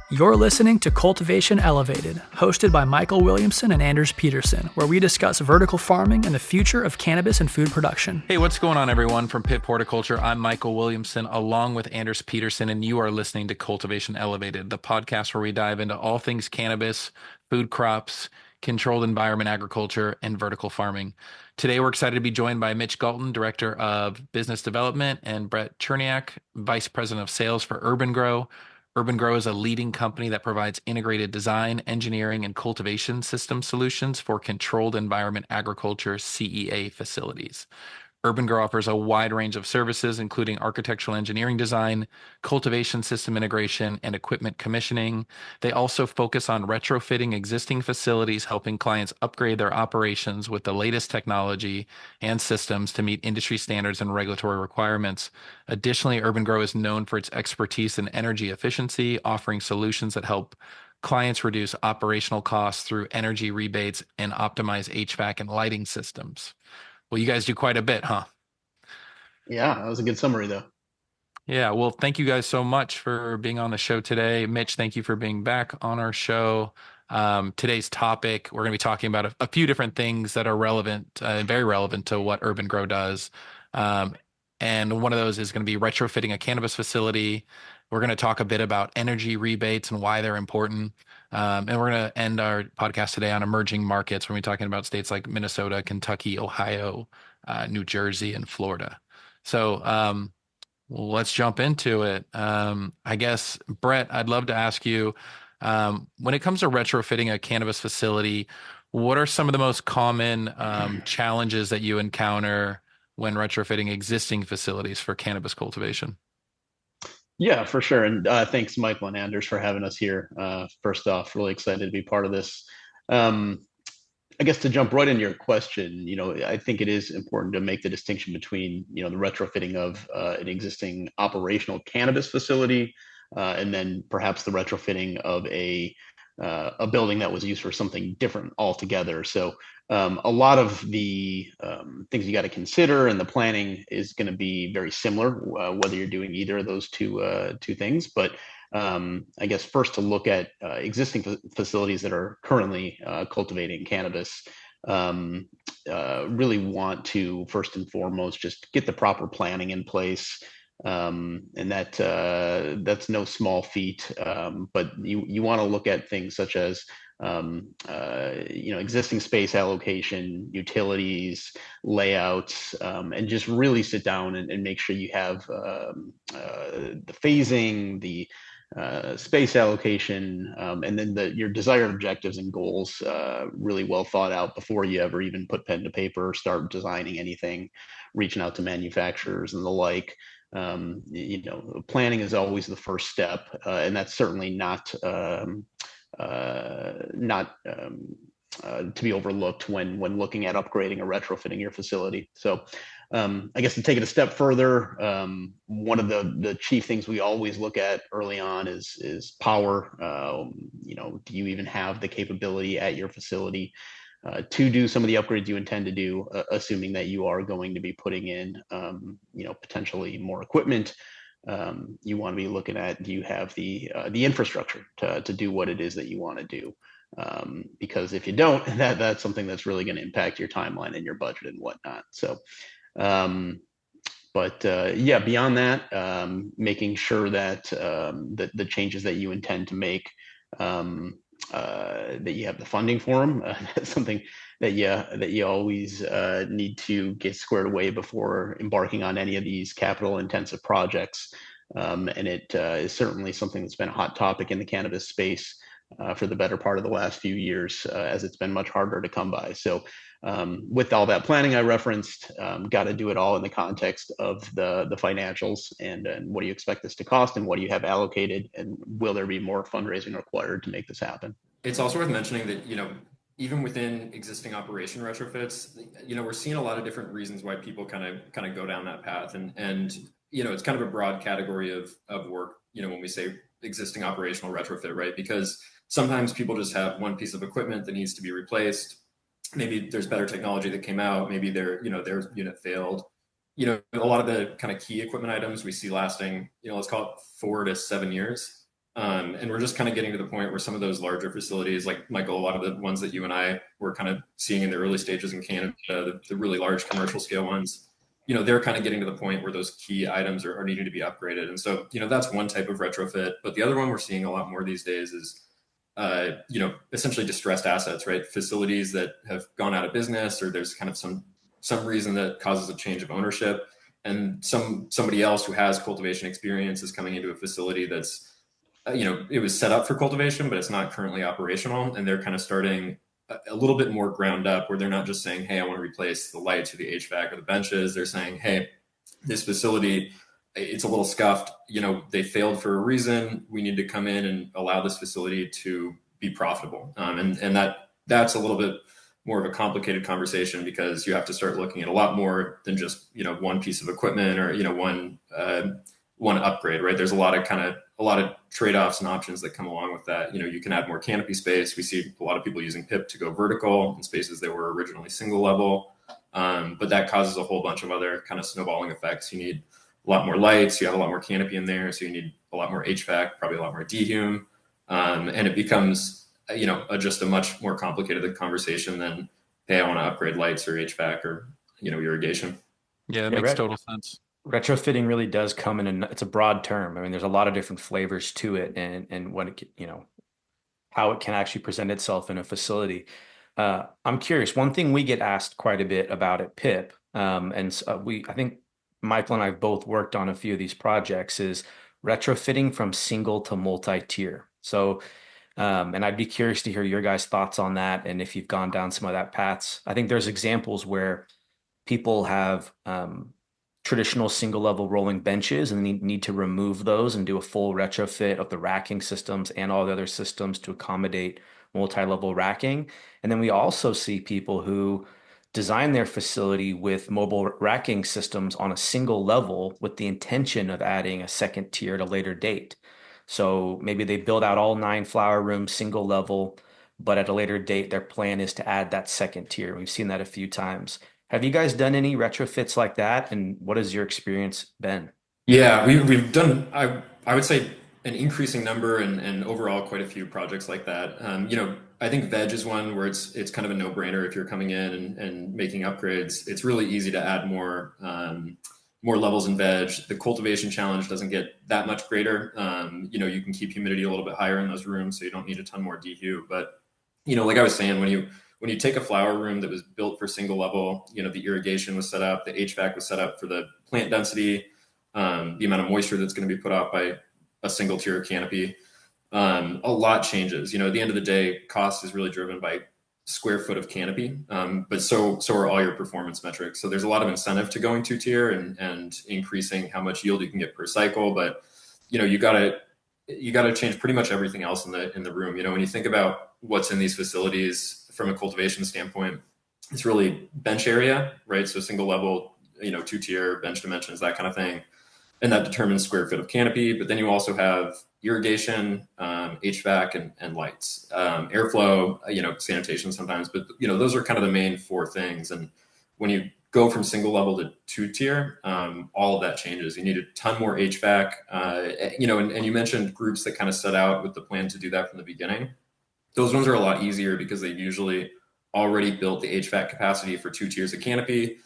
You're listening to Cultivation Elevated, hosted by Michael Williamson and Anders Peterson, where we discuss vertical farming and the future of cannabis and food production. Hey, what's going on, everyone? From Pitt Horticulture, I'm Michael Williamson, along with Anders Peterson, and you are listening to Cultivation Elevated, the podcast where we dive into all things cannabis, food crops, controlled environment agriculture, and vertical farming. Today, we're excited to be joined by Mitch Galton, Director of Business Development, and Brett Cherniack, Vice President of Sales for Urban Gro. Urban Gro is a leading company that provides integrated design, engineering, and cultivation system solutions for controlled environment agriculture CEA facilities. Urban Gro offers a wide range of services, including architectural engineering design, cultivation system integration, and equipment commissioning. They also focus on retrofitting existing facilities, helping clients upgrade their operations with the latest technology and systems to meet industry standards and regulatory requirements. Additionally, Urban Gro is known for its expertise in energy efficiency, offering solutions that help clients reduce operational costs through energy rebates and optimize HVAC and lighting systems. Well, you guys do quite a bit, huh? Yeah, that was a good summary, though. Yeah, well, thank you guys so much for being on the show today. Mitch, thank you for being back on our show. Today's topic, we're going to be talking about a few different things that are relevant, very relevant to what Urban Grow does. Um, and one of those is going to be retrofitting a cannabis facility. We're going to talk a bit about energy rebates and why they're important. And we're going to end our podcast today on emerging markets. We're going to be talking about states like Minnesota, Kentucky, Ohio, New Jersey, and Florida. So, well, let's jump into it. I guess, Brett, I'd love to ask you, when it comes to retrofitting a cannabis facility, what are some of the most common challenges that you encounter when retrofitting existing facilities for cannabis cultivation? Yeah, for sure. And thanks, Michael and Anders, for having us here. First off, really excited to be part of this. Um, I guess to jump right into your question, I think it is important to make the distinction between, the retrofitting of an existing operational cannabis facility, and then perhaps the retrofitting of a building that was used for something different altogether. So a lot of the things you got to consider and the planning is going to be very similar, whether you're doing either of those two things. But I guess first to look at existing facilities that are currently cultivating cannabis, really want to first and foremost just get the proper planning in place. And that's no small feat. But you want to look at things such as existing space allocation, utilities, layouts, and just really sit down and make sure you have the phasing, the space allocation, and then your desired objectives and goals really well thought out before you ever even put pen to paper, start designing anything, reaching out to manufacturers and the like. Planning is always the first step, and that's certainly not to be overlooked when looking at upgrading or retrofitting your facility. So I guess to take it a step further, one of the chief things we always look at early on is power. Do you even have the capability at your facility to do some of the upgrades you intend to do, assuming that you are going to be putting in, potentially more equipment. You want to be looking at, do you have the infrastructure to do what it is that you want to do? Because if you don't, that's something that's really going to impact your timeline and your budget and whatnot. So, beyond that, making sure that the changes that you intend to make, that you have the funding for them. That's something that you always need to get squared away before embarking on any of these capital intensive projects. And it is certainly something that's been a hot topic in the cannabis space for the better part of the last few years, as it's been much harder to come by. So with all that planning I referenced, got to do it all in the context of the financials and what do you expect this to cost and what do you have allocated, and will there be more fundraising required to make this happen? It's also worth mentioning that, even within existing operation retrofits, we're seeing a lot of different reasons why people kind of go down that path. And it's kind of a broad category of work, when we say existing operational retrofit, right? Because sometimes people just have one piece of equipment that needs to be replaced. Maybe there's better technology that came out. Maybe their unit failed. A lot of the kind of key equipment items we see lasting, let's call it 4 to 7 years. And we're just kind of getting to the point where some of those larger facilities, like Michael, a lot of the ones that you and I were kind of seeing in the early stages in Canada, the really large commercial scale ones, they're kind of getting to the point where those key items are needing to be upgraded. And so, that's one type of retrofit. But the other one we're seeing a lot more these days is, essentially distressed assets, right? Facilities that have gone out of business, or there's kind of some reason that causes a change of ownership, and somebody else who has cultivation experience is coming into a facility that's it was set up for cultivation, but it's not currently operational. And they're kind of starting a little bit more ground up, where they're not just saying, hey, I want to replace the lights or the HVAC or the benches. They're saying, hey, this facility, it's a little scuffed. They failed for a reason. We need to come in and allow this facility to be profitable. And that's a little bit more of a complicated conversation, because you have to start looking at a lot more than just, one piece of equipment or, one upgrade, right? There's a lot of trade-offs and options that come along with that. You can add more canopy space. We see a lot of people using PIP to go vertical in spaces that were originally single level. But that causes a whole bunch of other kind of snowballing effects. You need a lot more lights, you have a lot more canopy in there. So you need a lot more HVAC, probably a lot more dehume. And it becomes, just a much more complicated conversation than, hey, I want to upgrade lights or HVAC or, irrigation. Yeah, that makes total sense. Retrofitting really does come in, and it's a broad term. I mean, there's a lot of different flavors to it, and what it, how it can actually present itself in a facility. I'm curious. One thing we get asked quite a bit about at PIP, and I think Michael and I have both worked on a few of these projects, is retrofitting from single to multi-tier. So, and I'd be curious to hear your guys' thoughts on that, and if you've gone down some of that paths. I think there's examples where people have traditional single level rolling benches and need to remove those and do a full retrofit of the racking systems and all the other systems to accommodate multi-level racking. And then we also see people who design their facility with mobile racking systems on a single level with the intention of adding a second tier at a later date. So maybe they build out all 9 flower rooms single level, but at a later date, their plan is to add that second tier. We've seen that a few times. Have you guys done any retrofits like that? And what has your experience been? Yeah, we've done, I would say, an increasing number and overall quite a few projects like that. I think veg is one where it's kind of a no-brainer if you're coming in and making upgrades. It's really easy to add more levels in veg. The cultivation challenge doesn't get that much greater. You can keep humidity a little bit higher in those rooms, so you don't need a ton more dehu. But like I was saying, when you take a flower room that was built for single level, the irrigation was set up, the HVAC was set up for the plant density, the amount of moisture that's going to be put out by a single tier canopy, a lot changes. At the end of the day, cost is really driven by square foot of canopy, but so are all your performance metrics. So there's a lot of incentive to going 2-tier and increasing how much yield you can get per cycle. But you gotta change pretty much everything else in the room. When you think about what's in these facilities from a cultivation standpoint, it's really bench area, right? So single level, 2-tier bench dimensions, that kind of thing. And that determines square foot of canopy. But then you also have irrigation, HVAC, and lights, airflow, sanitation sometimes. But, those are kind of the main 4 things. And when you go from single level to 2-tier, all of that changes. You need a ton more HVAC, and you mentioned groups that kind of set out with the plan to do that from the beginning. Those ones are a lot easier because they've usually already built the HVAC capacity for 2 tiers of canopy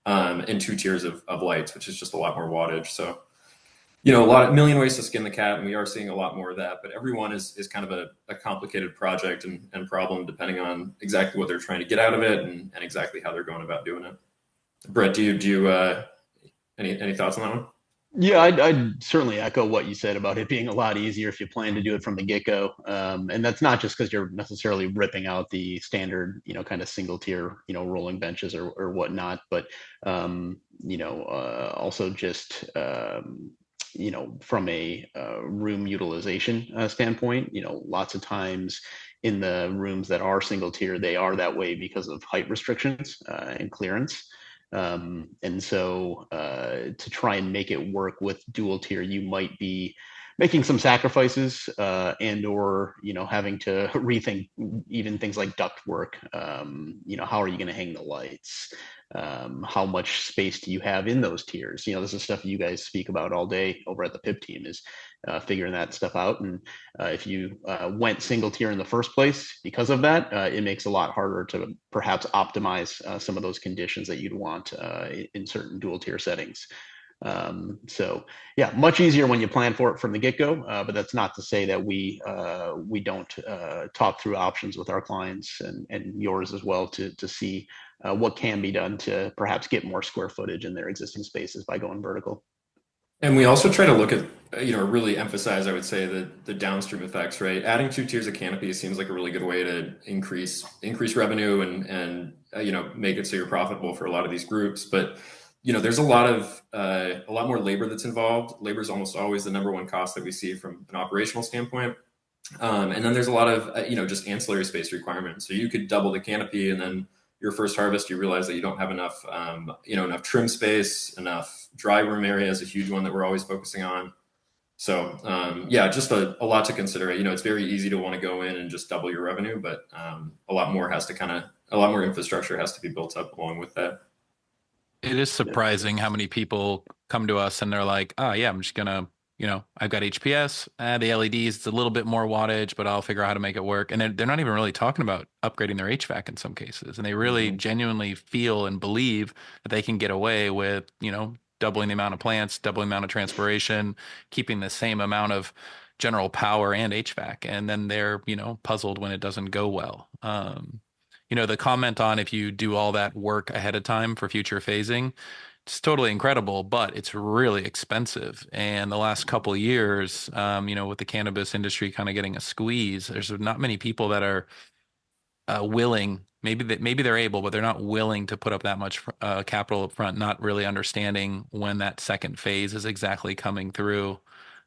and 2 tiers of lights, which is just a lot more wattage. So, a million ways to skin the cat, and we are seeing a lot more of that. But every one is kind of a complicated project and problem depending on exactly what they're trying to get out of it and exactly how they're going about doing it. Brett, do you any thoughts on that one? Yeah, I'd certainly echo what you said about it being a lot easier if you plan to do it from the get-go. And that's not just because you're necessarily ripping out the standard, kind of single tier, rolling benches or whatnot, but, also just, from a room utilization standpoint, lots of times in the rooms that are single tier, they are that way because of height restrictions and clearance. And so to try and make it work with dual tier, you might be making some sacrifices, and or having to rethink even things like duct work. How are you going to hang the lights? How much space do you have in those tiers? This is stuff you guys speak about all day over at the PIP team, is figuring that stuff out. And if you went single tier in the first place because of that, it makes it a lot harder to perhaps optimize some of those conditions that you'd want in certain dual tier settings. So yeah, much easier when you plan for it from the get-go, but that's not to say that we don't talk through options with our clients and yours as well to see what can be done to perhaps get more square footage in their existing spaces by going vertical. And we also try to look at, really emphasize, I would say, the downstream effects, right? Adding 2 tiers of canopy seems like a really good way to increase revenue and make it so you're profitable for a lot of these groups. But there's a lot more labor that's involved. Labor is almost always the number one cost that we see from an operational standpoint. And then there's a lot of just ancillary space requirements. So you could double the canopy, and then your first harvest, you realize that you don't have enough, enough trim space, enough dry room area is a huge one that we're always focusing on. So just a lot to consider. It's very easy to want to go in and just double your revenue, but a lot more infrastructure has to be built up along with that. It is surprising how many people come to us and they're like, oh yeah, I'm just gonna, I've got HPS, the LEDs, it's a little bit more wattage, but I'll figure out how to make it work. And they're not even really talking about upgrading their HVAC in some cases. And they really genuinely feel and believe that they can get away with, doubling the amount of plants, doubling the amount of transpiration, keeping the same amount of general power and HVAC. And then they're, puzzled when it doesn't go well. The comment on if you do all that work ahead of time for future phasing, it's totally incredible, but it's really expensive. And the last couple of years, with the cannabis industry kind of getting a squeeze, there's not many people that are willing. Maybe they're able, but they're not willing to put up that much capital up front, not really understanding when that second phase is exactly coming through.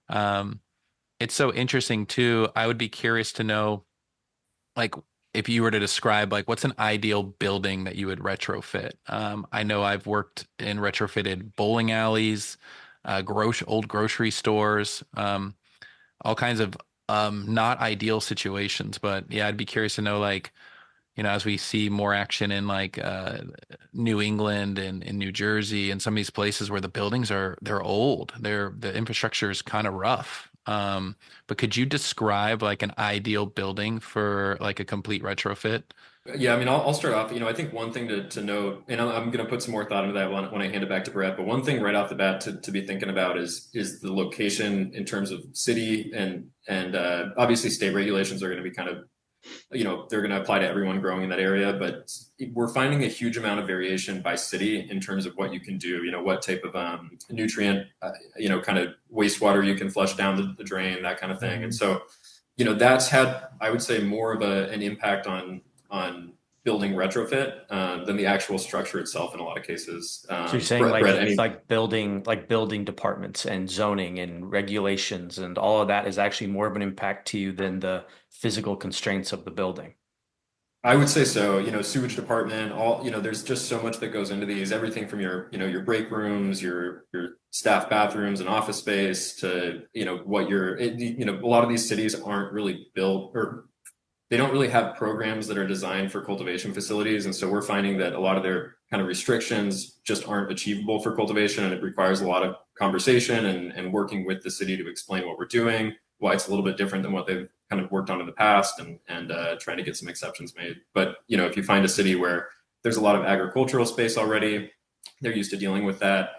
It's so interesting too. I would be curious to know, like, if you were to describe, like, what's an ideal building that you would retrofit? I know I've worked in retrofitted bowling alleys, old grocery stores, all kinds of not ideal situations. But yeah, I'd be curious to know, like, as we see more action in like New England and in New Jersey and some of these places where the buildings they're old, the infrastructure is kind of rough. But could you describe like an ideal building for like a complete retrofit? Yeah, I mean, I'll start off. I think one thing to note, and I'm going to put some more thought into that when I hand it back to Brett. But one thing right off the bat to be thinking about is the location in terms of city and obviously state regulations are going to be kind of, they're going to apply to everyone growing in that area. But we're finding a huge amount of variation by city in terms of what you can do. What type of nutrient, kind of wastewater you can flush down the drain, that kind of thing. And so, that's had, I would say, more of an impact on building retrofit than the actual structure itself in a lot of cases. So you're saying like building departments and zoning and regulations and all of that is actually more of an impact to you than the physical constraints of the building? I would say so. Sewage department, there's just so much that goes into these. Everything from your break rooms, your staff bathrooms and office space to, a lot of these cities aren't really built, or they don't really have programs that are designed for cultivation facilities. And so we're finding that a lot of their kind of restrictions just aren't achievable for cultivation. And it requires a lot of conversation and working with the city to explain what we're doing, why it's a little bit different than what they've kind of worked on in the past, and trying to get some exceptions made. But, if you find a city where there's a lot of agricultural space already, they're used to dealing with that.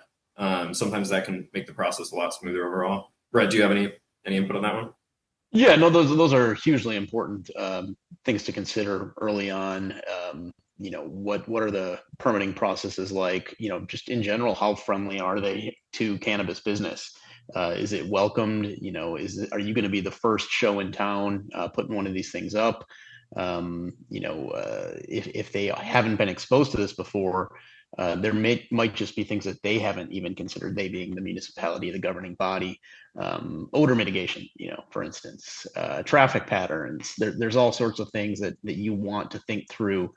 Sometimes that can make the process a lot smoother overall. Brett, do you have any input on that one? Yeah, no, those are hugely important things to consider early on. What are the permitting processes like? Just in general, how friendly are they to cannabis business? Is it welcomed? Are you going to be the first show in town putting one of these things up? If they haven't been exposed to this before, there might just be things that they haven't even considered, they being the municipality, the governing body. Odor mitigation, for instance, traffic patterns. There's all sorts of things that you want to think through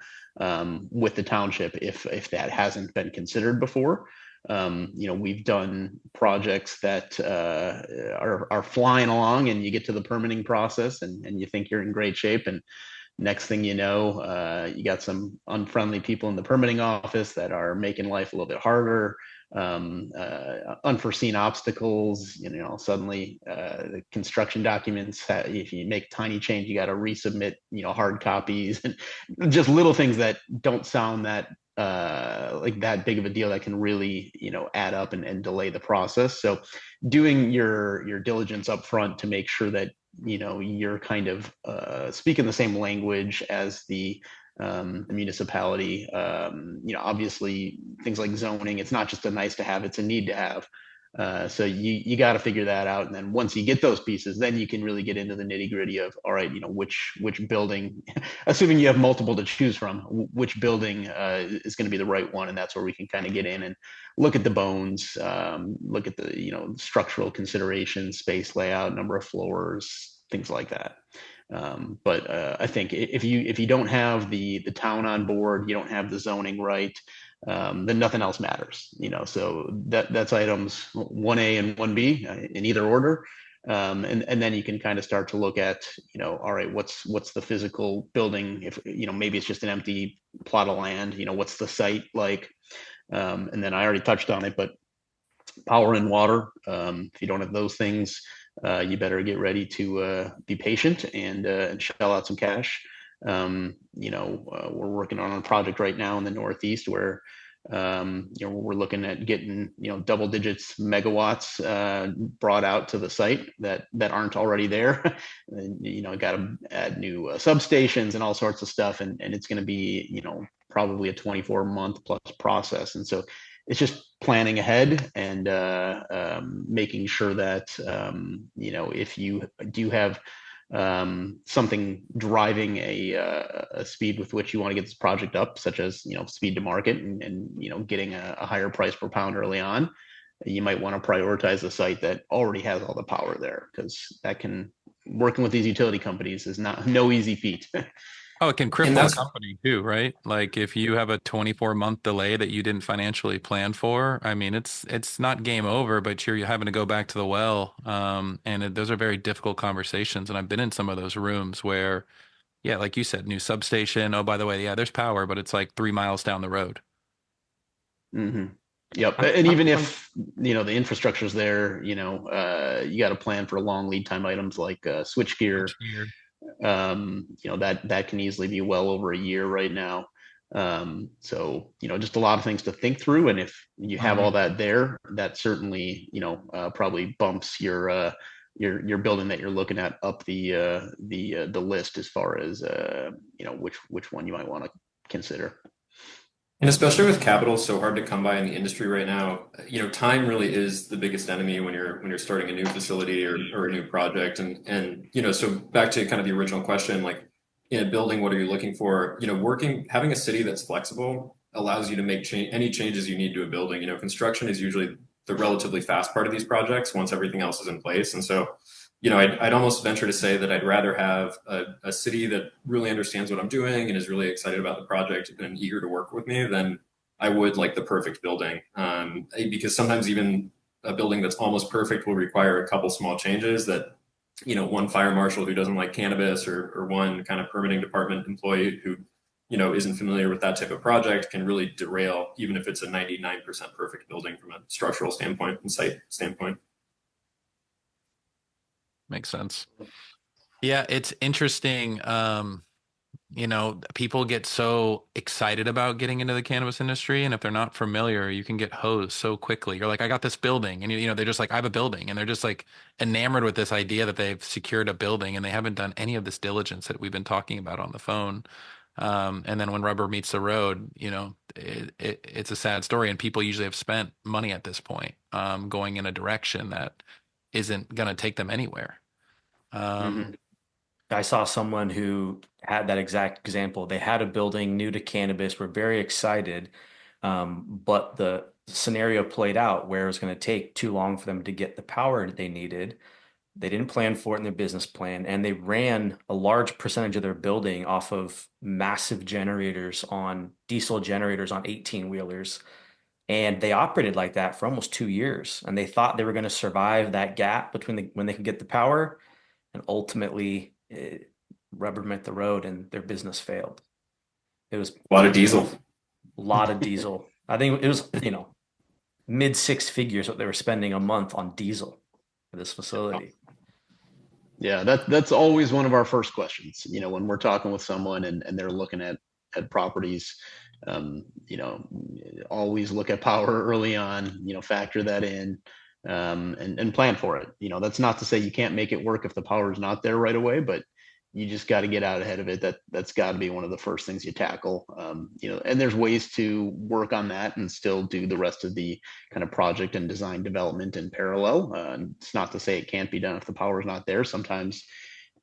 with the township if that hasn't been considered before. We've done projects that are flying along, and you get to the permitting process, and you think you're in great shape, and next thing you know, you got some unfriendly people in the permitting office that are making life a little bit harder. Unforeseen obstacles, suddenly the construction documents, if you make tiny change, you got to resubmit, hard copies, and just little things that don't sound that like that big of a deal that can really, add up and delay the process. So doing your diligence up front to make sure that you're kind of speaking the same language as the municipality. Obviously things like zoning, it's not just a nice to have, it's a need to have. So you got to figure that out, and then once you get those pieces, then you can really get into the nitty gritty of, all right, which building, assuming you have multiple to choose from, which building is going to be the right one, and that's where we can kind of get in and look at the bones, look at the structural considerations, space layout, number of floors, things like that. But I think if you don't have the town on board, you don't have the zoning right, then nothing else matters. So that's items 1A and 1B in either order. And then you can kind of start to look at, all right, what's the physical building? If, maybe it's just an empty plot of land, what's the site like? And then I already touched on it, but power and water, if you don't have those things, you better get ready to be patient and shell out some cash. We're working on a project right now in the Northeast where we're looking at getting double digits megawatts brought out to the site that aren't already there. And, got to add new substations and all sorts of stuff, and it's going to be probably a 24-month plus process. And so it's just planning ahead and making sure that if you do have something driving a speed with which you want to get this project up, such as speed to market and getting a higher price per pound early on, you might want to prioritize the site that already has all the power there, because working with these utility companies is no easy feat. Oh, it can cripple a company too, right? Like if you have a 24-month delay that you didn't financially plan for, I mean, it's not game over, but you're having to go back to the well. Those are very difficult conversations. And I've been in some of those rooms where, yeah, like you said, new substation. Oh, by the way, yeah, there's power, but it's like 3 miles down the road. Mm-hmm. Yep. And even if, the infrastructure's there, you got to plan for long lead time items like switchgear. That can easily be well over a year right now. So just a lot of things to think through, and if you have all that there, that certainly probably bumps your building that you're looking at up the list as far as which one you might want to consider. And especially with capital so hard to come by in the industry right now, time really is the biggest enemy when you're starting a new facility or a new project. And so back to kind of the original question, like in a building, what are you looking for? Having a city that's flexible allows you to make any changes you need to a building. Construction is usually the relatively fast part of these projects once everything else is in place. And so I'd almost venture to say that I'd rather have a city that really understands what I'm doing and is really excited about the project and eager to work with me than I would like the perfect building. Because sometimes even a building that's almost perfect will require a couple small changes that, one fire marshal who doesn't like cannabis or one kind of permitting department employee who, isn't familiar with that type of project can really derail, even if it's a 99% perfect building from a structural standpoint and site standpoint. Makes sense. Yeah, it's interesting. People get so excited about getting into the cannabis industry, and if they're not familiar, you can get hosed so quickly. You're like, I got this building, and they're just like, I have a building, and they're just like enamored with this idea that they've secured a building, and they haven't done any of this diligence that we've been talking about on the phone. And then when rubber meets the road, it's a sad story, and people usually have spent money at this point, going in a direction that isn't going to take them anywhere. I saw someone who had that exact example. They had a building new to cannabis, were very excited, but the scenario played out where it was going to take too long for them to get the power they needed. They didn't plan for it in their business plan, and they ran a large percentage of their building off of massive generators, on diesel generators on 18-wheelers. And they operated like that for almost 2 years, and they thought they were going to survive that gap between when they could get the power, and ultimately rubber met the road, and their business failed. It was A lot of diesel. a lot of diesel. I think it was, mid six figures what they were spending a month on diesel for this facility. Yeah, that's always one of our first questions. When we're talking with someone and they're looking at properties, always look at power early on. Factor that in, and plan for it. That's not to say you can't make it work if the power is not there right away, but you just got to get out ahead of it. That's got to be one of the first things you tackle. And there's ways to work on that and still do the rest of the kind of project and design development in parallel. It's not to say it can't be done if the power is not there. Sometimes,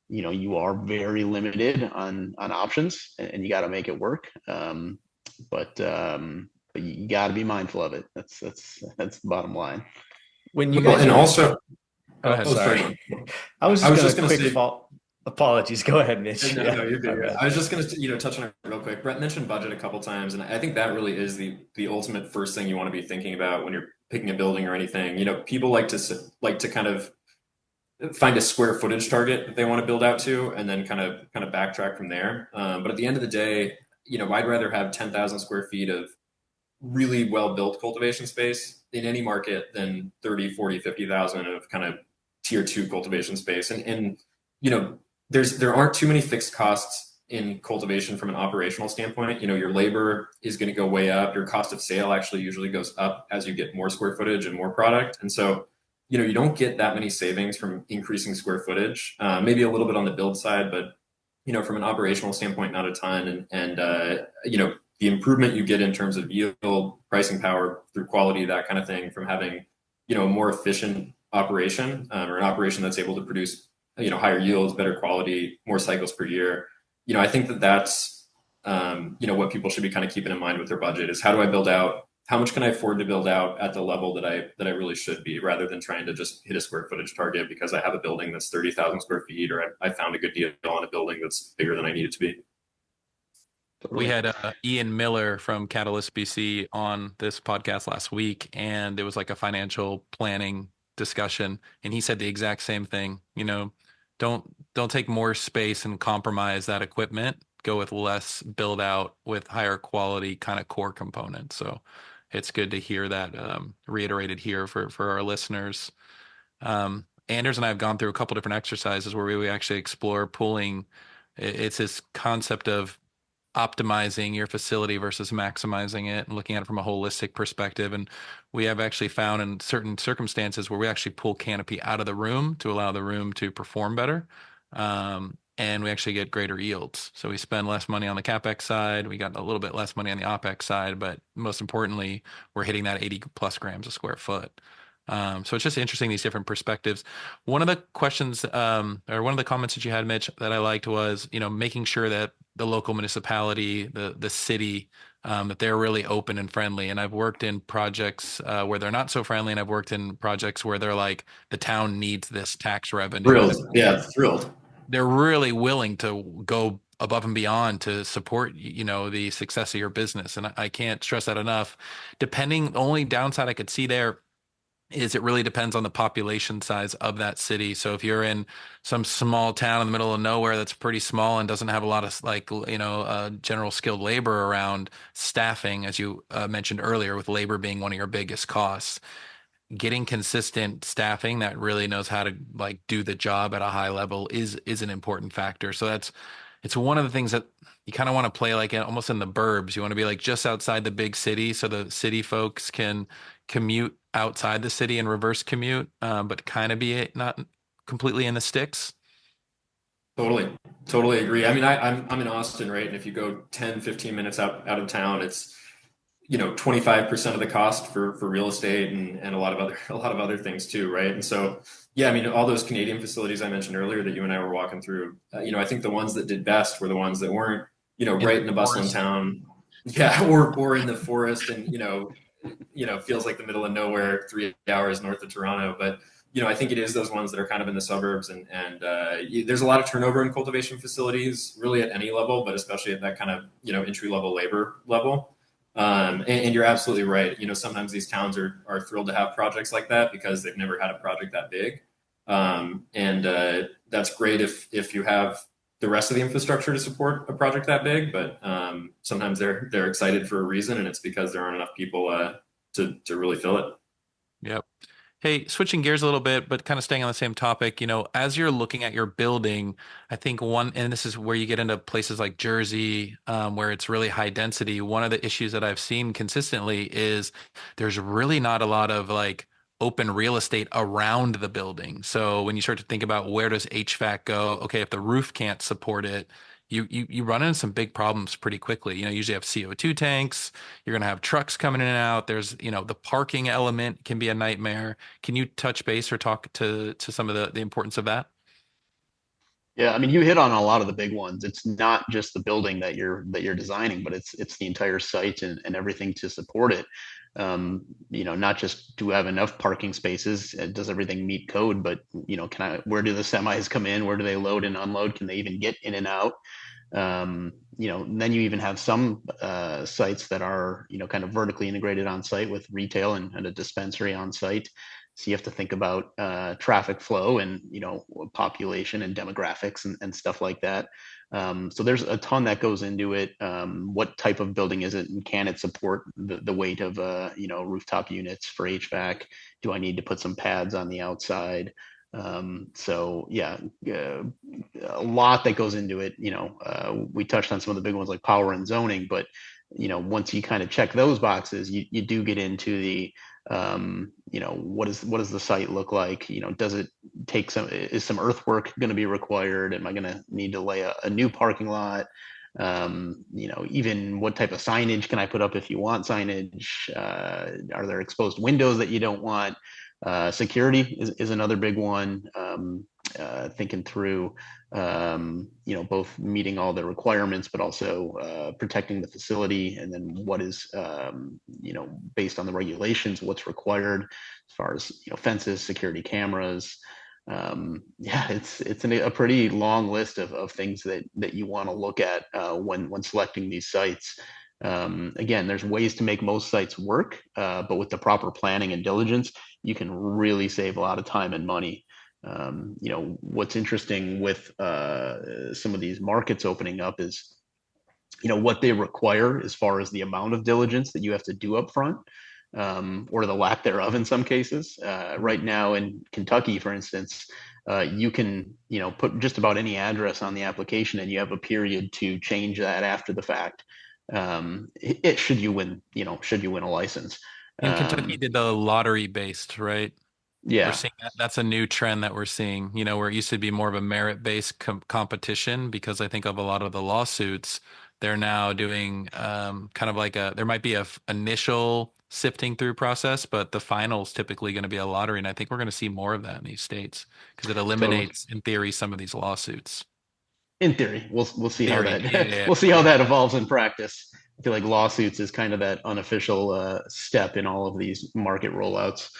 you are very limited on options, and you got to make it work. But you got to be mindful of it. That's the bottom line. When you guys and also, Go ahead. sorry. I was just going to quick fault. Apologies. Go ahead, Mitch. No, you're good. I was just going to, touch on it real quick. Brett mentioned budget a couple times, and I think that really is the ultimate first thing you want to be thinking about when you're picking a building or anything. People like to kind of find a square footage target that they want to build out to, and then kind of backtrack from there. But at the end of the day, I'd rather have 10,000 square feet of really well-built cultivation space in any market than 30, 40, 50,000 of kind of tier 2 cultivation space. And there aren't too many fixed costs in cultivation from an operational standpoint. Your labor is going to go way up. Your cost of sale actually usually goes up as you get more square footage and more product. And so, you don't get that many savings from increasing square footage, maybe a little bit on the build side, but, from an operational standpoint, not a ton. And the improvement you get in terms of yield, pricing power through quality, that kind of thing, from having, a more efficient operation, or an operation that's able to produce higher yields, better quality, more cycles per year. I think that's what people should be kind of keeping in mind with their budget is, how do I build out? How much can I afford to build out at the level that I really should be, rather than trying to just hit a square footage target because I have a building that's 30,000 square feet, or I found a good deal on a building that's bigger than I need it to be. We had Ian Miller from Catalyst BC on this podcast last week, and it was like a financial planning discussion, and he said the exact same thing. Don't take more space and compromise that equipment. Go with less, build out with higher quality kind of core components. So it's good to hear that reiterated here for our listeners. Anders and I have gone through a couple different exercises where we actually explore pooling. It's this concept of optimizing your facility versus maximizing it, and looking at it from a holistic perspective. And we have actually found in certain circumstances where we actually pull canopy out of the room to allow the room to perform better. And we actually get greater yields. So we spend less money on the CapEx side. We got a little bit less money on the OpEx side, but most importantly, we're hitting that 80 plus grams a square foot. So it's just interesting, these different perspectives. One of the questions, or one of the comments that you had, Mitch, that I liked was, making sure that the local municipality, the city, that they're really open and friendly. And I've worked in projects where they're not so friendly, and I've worked in projects where they're like, the town needs this tax revenue. Thrilled. They're really willing to go above and beyond to support, the success of your business. And I can't stress that enough. The only downside I could see there is it really depends on the population size of that city. So if you're in some small town in the middle of nowhere that's pretty small and doesn't have a lot of general skilled labor around, staffing, as you mentioned earlier, with labor being one of your biggest costs, getting consistent staffing that really knows how to do the job at a high level is an important factor. So it's one of the things that you kind of want to play almost in the burbs. You want to be just outside the big city, so the city folks can commute outside the city and reverse commute, but kind of be not completely in the sticks. Totally agree. I mean, I'm in Austin, right? And if you go 10, 15 minutes out of town, it's 25% of the cost for real estate and a lot of other things too, right? And so, yeah, I mean, all those Canadian facilities I mentioned earlier that you and I were walking through, I think the ones that did best were the ones that weren't, right in the bustling town, or in the forest, and feels like the middle of nowhere, 3 hours north of Toronto. But I think it is those ones that are kind of in the suburbs, and there's a lot of turnover in cultivation facilities, really at any level, but especially at that kind of entry level labor level. And you're absolutely right. Sometimes these towns are thrilled to have projects like that because they've never had a project that big. And that's great if you have the rest of the infrastructure to support a project that big. But sometimes they're excited for a reason, and it's because there aren't enough people to really fill it. Yep. Hey, switching gears a little bit, but kind of staying on the same topic, as you're looking at your building, I think and this is where you get into places like Jersey, where it's really high density. One of the issues that I've seen consistently is there's really not a lot of like open real estate around the building. So when you start to think about where does HVAC go, okay, if the roof can't support it, you run into some big problems pretty quickly. Usually have CO2 tanks, you're going to have trucks coming in and out. There's, the parking element can be a nightmare. Can you touch base or talk to some of the importance of that? Yeah, I mean, you hit on a lot of the big ones. It's not just the building that you're designing, but it's the entire site and everything to support it. Not just do we have enough parking spaces, does everything meet code, but where do the semis come in? Where do they load and unload? Can they even get in and out? Then you even have some sites that are, kind of vertically integrated on site with retail and a dispensary on site. So you have to think about traffic flow and, population and demographics and stuff like that. So there's a ton that goes into it. What type of building is it, and can it support the weight of, rooftop units for HVAC? Do I need to put some pads on the outside? So yeah, a lot that goes into it. We touched on some of the big ones like power and zoning, but once you kind of check those boxes, you do get into the what does the site look like? Does it take is some earthwork going to be required? Am I going to need to lay a new parking lot? Even what type of signage can I put up if you want signage? Are there exposed windows that you don't want? Security is another big one. Thinking through, both meeting all the requirements, but also protecting the facility. And then what is, based on the regulations, what's required as far as, fences, security cameras. Yeah, it's a pretty long list of things that you want to look at when selecting these sites. Again, there's ways to make most sites work, but with the proper planning and diligence, you can really save a lot of time and money. What's interesting with some of these markets opening up is, what they require as far as the amount of diligence that you have to do up front, or the lack thereof in some cases. Right now in Kentucky, for instance, you can, put just about any address on the application and you have a period to change that after the fact. Should you win a license. And Kentucky did the lottery based, right? We're Yeah, seeing that's a new trend that we're seeing, where it used to be more of a merit-based competition because I think of a lot of the lawsuits, they're now doing kind of like there might be initial sifting through process, but the final's typically going to be a lottery. And I think we're going to see more of that in these states because it totally. eliminates, in theory, some of these lawsuits. In theory, we'll see how Theory, that yeah, we'll see how that evolves in practice. I feel like lawsuits is kind of that unofficial step in all of these market rollouts.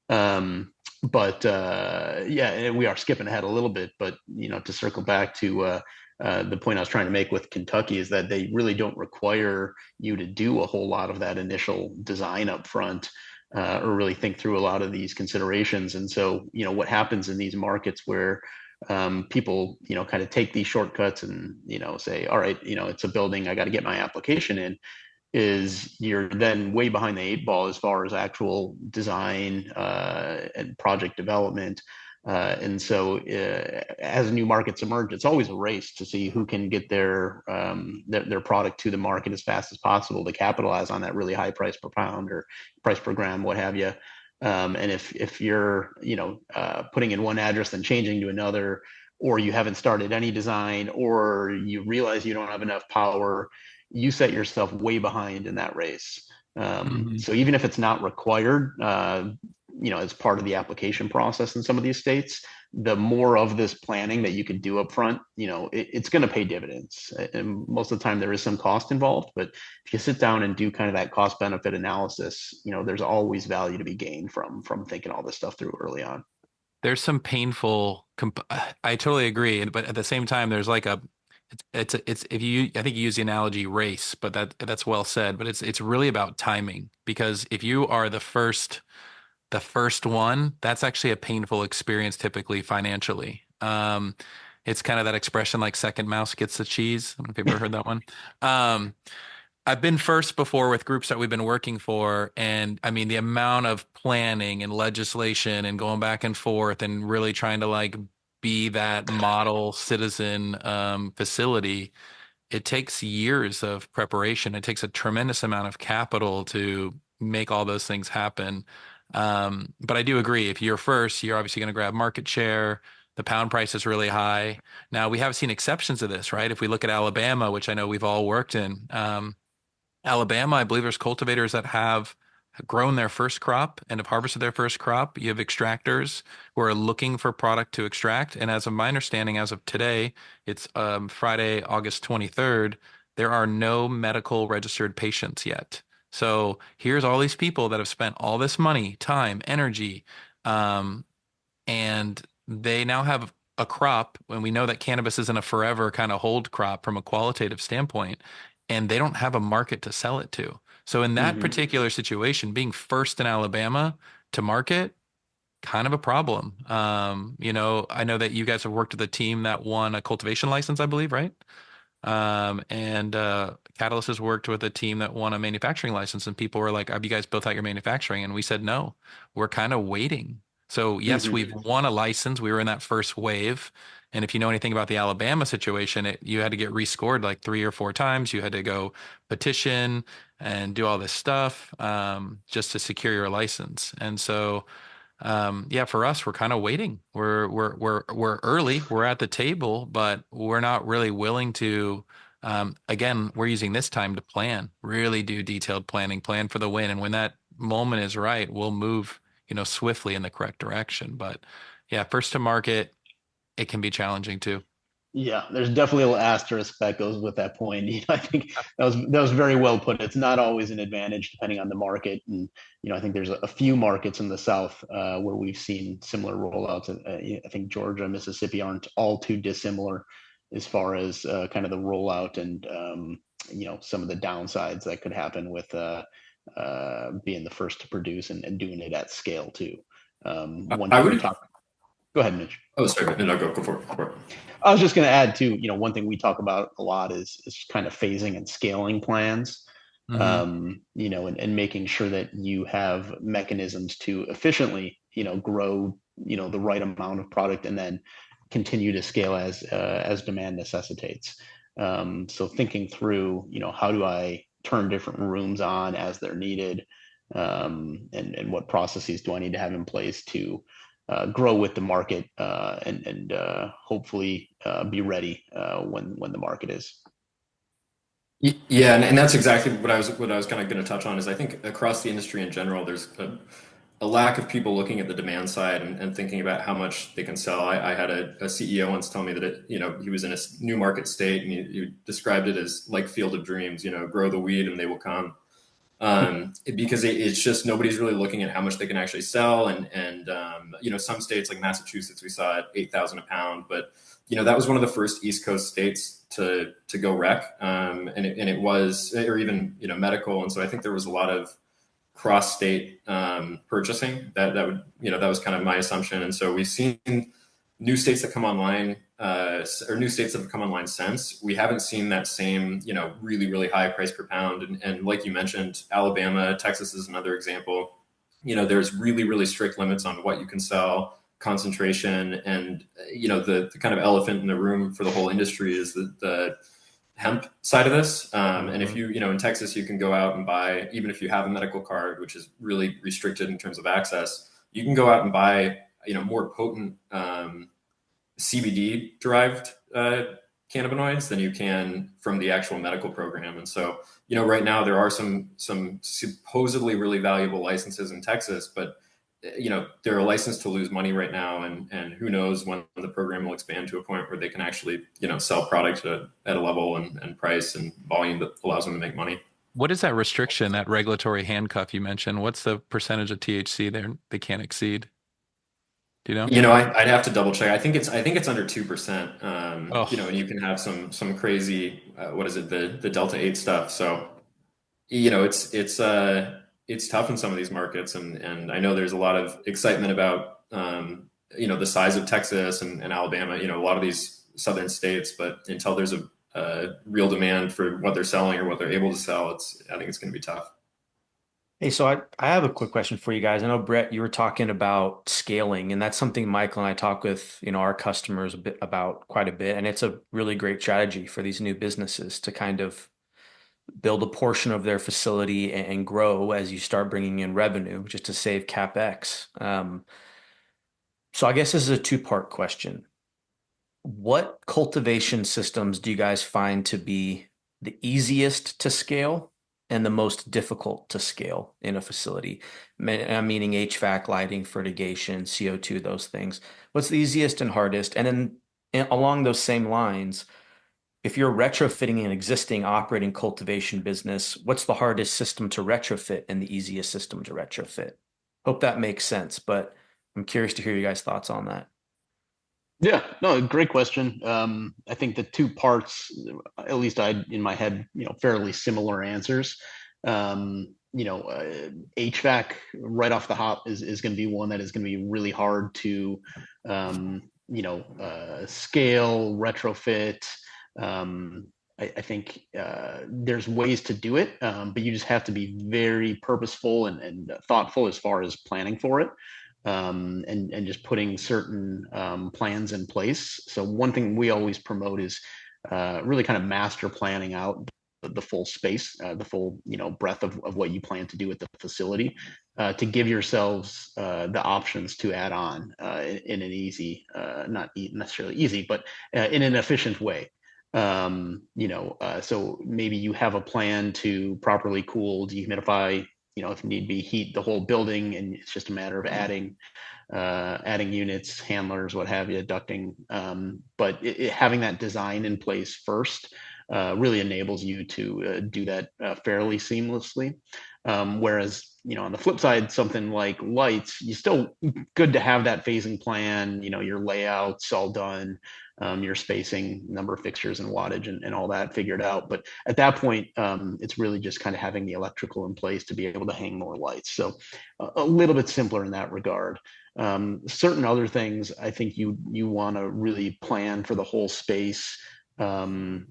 But yeah, and we are skipping ahead a little bit, but to circle back to the point I was trying to make with Kentucky is that they really don't require you to do a whole lot of that initial design up front, or really think through a lot of these considerations. And so, what happens in these markets where people, kind of take these shortcuts and, say, all right, it's a building, I got to get my application in, is you're then way behind the eight ball as far as actual design and project development. And so as new markets emerge, it's always a race to see who can get their product to the market as fast as possible to capitalize on that really high price per pound or price per gram, what have you. And if you're, putting in one address then changing to another, or you haven't started any design, or you realize you don't have enough power, you set yourself way behind in that race. Mhm. So even if it's not required, as part of the application process in some of these states, the more of this planning that you could do up front, it's going to pay dividends. And most of the time there is some cost involved, but if you sit down and do kind of that cost benefit analysis, there's always value to be gained from thinking all this stuff through early on. There's some painful, I totally agree. But at the same time, there's like it's if you I think you use the analogy race, but that's well said. But it's really about timing, because if you are the first one, that's actually a painful experience typically financially. It's kind of that expression like second mouse gets the cheese. I don't know if you've ever heard that one. Um, I've been first before with groups that we've been working for, and I mean the amount of planning and legislation and going back and forth and really trying to like be that model citizen facility. It takes years of preparation. It takes a tremendous amount of capital to make all those things happen. But I do agree, if you're first, you're obviously going to grab market share. The pound price is really high. Now, we have seen exceptions to this, right? If we look at Alabama, which I know we've all worked in, Alabama, I believe there's cultivators that have grown their first crop and have harvested their first crop. You have extractors who are looking for product to extract. And as of my understanding, as of today, it's Friday, August 23rd, there are no medical registered patients yet. So here's all these people that have spent all this money, time, energy, um, and they now have a crop, when we know that cannabis isn't a forever kind of hold crop from a qualitative standpoint, and they don't have a market to sell it to. So in that Hmm. particular situation, being first in Alabama to market, kind of a problem. I know that you guys have worked with a team that won a cultivation license, I believe, right? And Catalyst has worked with a team that won a manufacturing license, and people were like, "Have you guys built out your manufacturing?" And we said, "No, we're kind of waiting." So yes, Hmm. we've won a license. We were in that first wave. And if you know anything about the Alabama situation, you had to get rescored like 3 or 4 times. You had to go petition and do all this stuff just to secure your license. And so yeah, for us, we're kind of waiting. We're early. We're at the table, but we're not really willing to. Again, we're using this time to plan, really do detailed planning, plan for the win, and when that moment is right, we'll move, swiftly in the correct direction. But yeah, first to market, it can be challenging too. Yeah, there's definitely a little asterisk that goes with that point. I think that was very well put. It's not always an advantage depending on the market, and I think there's a few markets in the South where we've seen similar rollouts. I think Georgia, Mississippi aren't all too dissimilar as far as kind of the rollout and some of the downsides that could happen with being the first to produce and doing it at scale too. One I thing we would. talk. Go ahead, Mitch. Oh, sorry. No, go for it. Go for it. I was just going to add too, one thing we talk about a lot is kind of phasing and scaling plans, Hmm. and making sure that you have mechanisms to efficiently, grow, the right amount of product and then continue to scale as demand necessitates. So thinking through, how do I turn different rooms on as they're needed, and what processes do I need to have in place to grow with the market and hopefully be ready when the market is. Yeah, and that's exactly what I was kind of going to touch on is I think across the industry in general, there's a lack of people looking at the demand side and thinking about how much they can sell. I had a CEO once tell me that he was in a new market state and he described it as like Field of Dreams, grow the weed and they will come. Because it's just nobody's really looking at how much they can actually sell, and some states like Massachusetts we saw at 8,000 a pound, but that was one of the first East Coast states to go rec, and it was, or even medical, and so I think there was a lot of cross state purchasing that was kind of my assumption, and so we've seen new states that come online, or new states that have come online since. We haven't seen that same, really, really high price per pound. And like you mentioned, Alabama, Texas is another example. There's really, really strict limits on what you can sell, concentration, and the kind of elephant in the room for the whole industry is the hemp side of this. And if in Texas, you can go out and buy, even if you have a medical card, which is really restricted in terms of access, you can go out and buy, more potent CBD derived cannabinoids than you can from the actual medical program. And so, right now there are some supposedly really valuable licenses in Texas, but they're a license to lose money right now, and who knows when the program will expand to a point where they can actually sell product at a level and price and volume that allows them to make money. What is that restriction, that regulatory handcuff you mentioned? What's the percentage of THC they can't exceed? Do you know? I'd have to double check. I think it's under 2%. Oh, And you can have some crazy, what is it, the Delta 8 stuff. So, it's tough in some of these markets, and I know there's a lot of excitement about the size of Texas and Alabama, a lot of these southern states, but until there's a real demand for what they're selling or what they're able to sell, I think it's going to be tough. Hey, so I have a quick question for you guys. I know, Brett, you were talking about scaling, and that's something Michael and I talk with, our customers a bit about quite a bit. And it's a really great strategy for these new businesses to kind of build a portion of their facility and grow as you start bringing in revenue just to save CapEx. So I guess this is a two-part question. What cultivation systems do you guys find to be the easiest to scale and the most difficult to scale in a facility? I'm meaning HVAC, lighting, fertigation, CO2, those things. What's the easiest and hardest? And then along those same lines, if you're retrofitting an existing operating cultivation business, what's the hardest system to retrofit and the easiest system to retrofit? Hope that makes sense, but I'm curious to hear you guys' thoughts on that. Yeah, no, great question. I think the two parts, at least I in my head, fairly similar answers. HVAC right off the hop is going to be one that is going to be really hard to, scale, retrofit. I think there's ways to do it, but you just have to be very purposeful and thoughtful as far as planning for it, and just putting certain plans in place. So one thing we always promote is really kind of master planning out the full space, the full breadth of what you plan to do with the facility, to give yourselves the options to add on in an easy, not necessarily easy, but in an efficient way. So maybe you have a plan to properly cool, dehumidify, if need be, heat the whole building, and it's just a matter of adding units, handlers, what have you, ducting. But having that design in place first really enables you to do that fairly seamlessly. Whereas, on the flip side, something like lights, you still good to have that phasing plan, your layouts all done, your spacing, number of fixtures and wattage and all that figured out. But at that point, it's really just kind of having the electrical in place to be able to hang more lights. So a little bit simpler in that regard. Certain other things, I think you want to really plan for the whole space, to